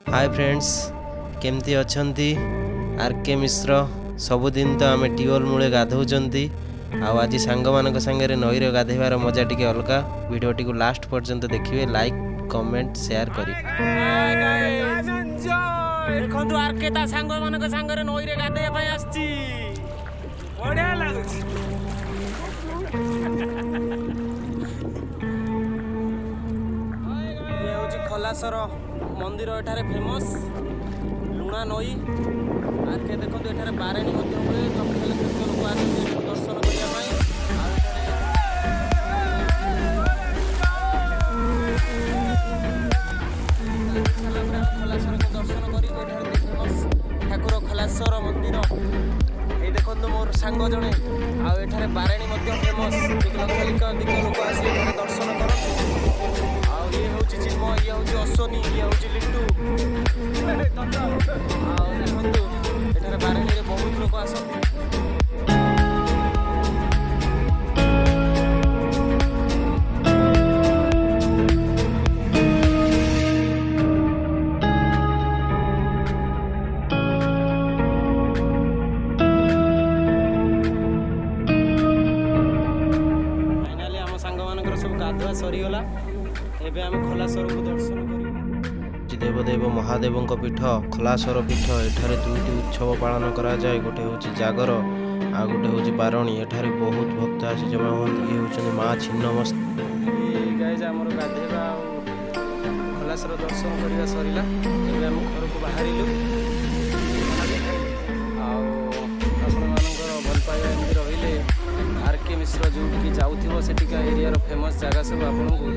hi friends केमती अछंती R K मिश्र सबुदिन तो आम ट्यूबवेल मूले गाधौचंती आज सांग मान सांगे नईर गाधेबार मजा टी अलगा वीडियो टी लास्ट पर्यंत देखिए लाइक कमेंट शेयर करी देखंतु आरके ता सांग मान सांगे नईरे गाधेया पई आछी बढ़िया लागुची खलासर मंदिर एठारे फेमस लुणा नई आरके देखो एठारे बारेणी हुए लोक आसते दर्शन खलासर को दर्शन कर फेमस ठाकुर खलासर मंदिर ये देखो मोर सांग जड़े आठारे बारेणी फेमस दिक लोक आस दर्शन कर ये हूँ चिन्मय ये हूँ अश्वनी ये हूँ लिट्टू एठारे बारेणी बहुत लोक आसती फाइनाली आम सांग मान सब गाधुआ सरीगला एबे आम खलासर को दर्शन करी देवदेव महादेव पीठ खलासर पीठ एठारे दुईटी उत्सव पालन करा जाए गोटे हूँ जागर आ गोटे हूँ बारणी एठारे बहुत भक्त आसी जमा होती ये हूँ माँ छिन्नमस्ती गाइज आमर गाधेबा खलासर दर्शन करवा सरीला एबे आम घर को बाहरिलु भल पाइबा एमती रहिले आरके मिश्र जो जाऊथिबो सेटिका एरिया रो फेमस जगह सब आपन को